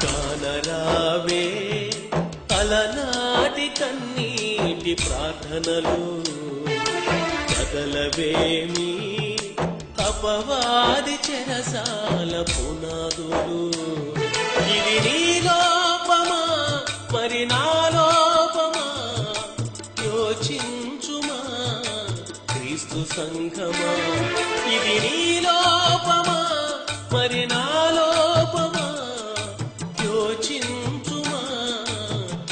కానరావే అలనాటి కన్నీటి ప్రార్థనలు, కదలవేమి అపవాది చెరసాల పునాదులు. ఇది నీ లోపమా మరి నా లోపమా, యోచించుమా క్రీస్తు సంఘమా. ఇది నీ లోపమా మరి నా లోపమా, యోచించుమా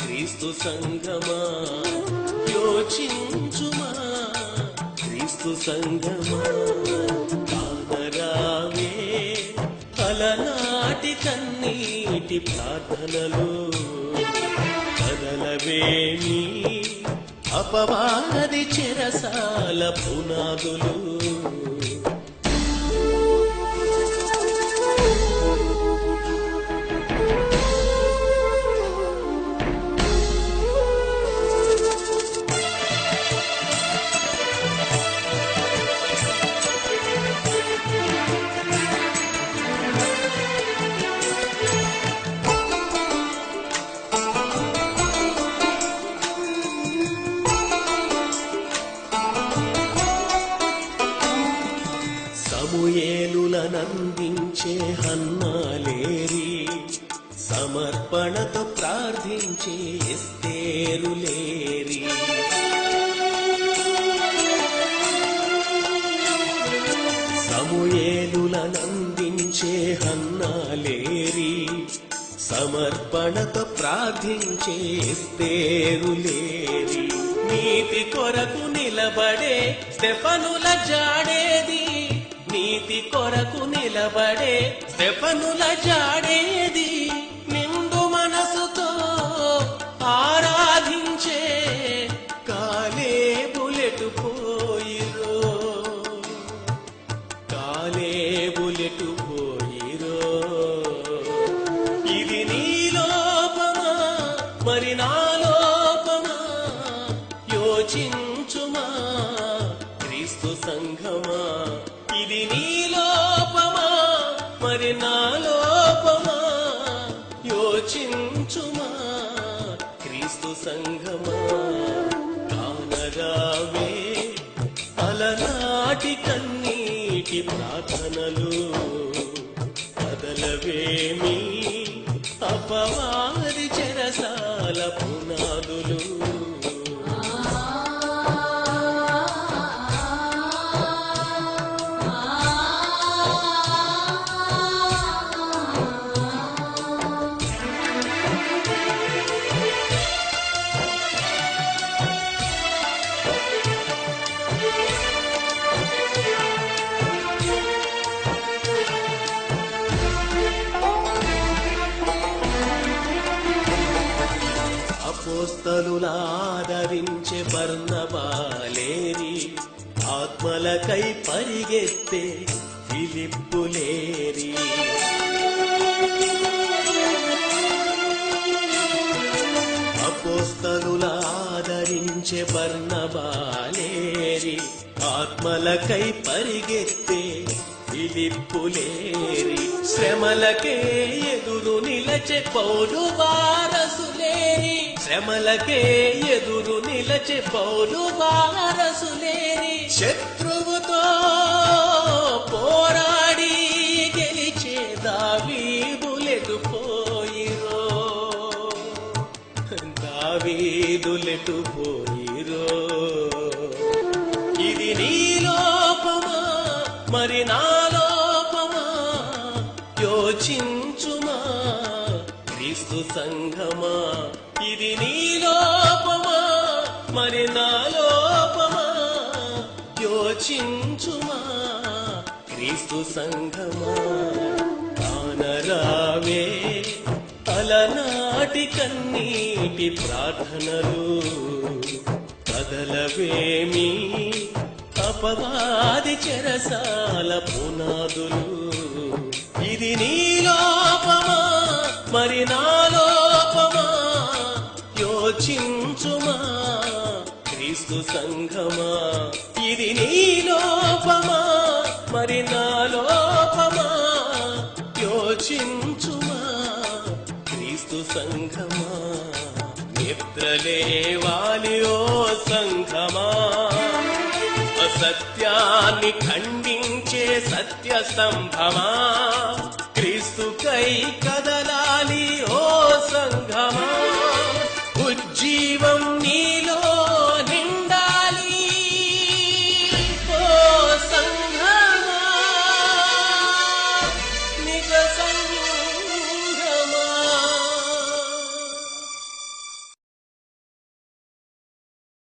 క్రీస్తు సంఘమా. యోచించుమా క్రీస్తు సంఘమా. కానరావే అలనాటి కన్నీటి ప్రార్థనలు, కదలవేమి అపవాది చెరసాల పునాదులు. సమూయేలులనందించే హన్నాలేరి, సమర్పణతో ప్రార్థించే ఎస్తేరులేరి. సమూయేలులనందించే హన్నాలేరి, సమర్పణతో ప్రార్థించే ఎస్తేరులేరి. నీతి కొరకు నిలబడే స్తెఫనుల జాడేది, నీతి కొరకు నిలబడే స్తెఫనుల జాడేది. నిండు మనసుతో ఆరాధించే కాలేబులెటు పోయిరో, కాలేబులెటు పోయిరో. ఇది నీ లోపమా మరి నా లోపమా, యోచించుమా క్రీస్తు సంఘమా. ఇది నీ లోపమా మరి నా లోపమా, యోచించుమా క్రీస్తు సంఘమా. కానరావే అలనాటి కన్నీటి ప్రార్థనలు, కదలవేమి అపవాది చెరసాల పునాదులు. అపోస్తలులాదరించే బర్నబాలేరి, ఆత్మలకై పరిగెత్తే ఫిలిప్పులేరి. అపోస్తలులాదరించే బర్నబాలేరి, ఆత్మలకై పరిగెత్తే ఫిలిప్పులేరి. శ్రమలకే ఎదురు నిలచే పౌలు వారసులేరి, శ్రమలకే ఎదురు నిలచే పౌలు వారసులేరి. శత్రువుతో పోరాడి గెలిచే దావీదులెటు పోయిరో, దావీదులెటు పోయిరో. ఇది నీ లోపమా మరి నా లోపమా, యోచించుమా క్రీస్తు సంఘమా. ఇది నీ లోపమా మరి నా లోపమా, యోచించుమా క్రీస్తు సంఘమా. కానరావే అలనాటి ప్రతి కన్నీటి ప్రార్థనలు కదలవేమి అపవాది చెరసాల పునాదులు. ఇది నీ లోపమా మరి నా లోపమా యోచించుమా క్రీస్తు సంఘమా. ఇది నీ లోపమా మరి నా లోపమా యోచించుమా క్రీస్తు సంఘమా. నిద్రలేవాలి ఓ సంఘమా, అసత్యాన్ని ఖండించే సత్య స్తంభమా. క్రీస్తుకై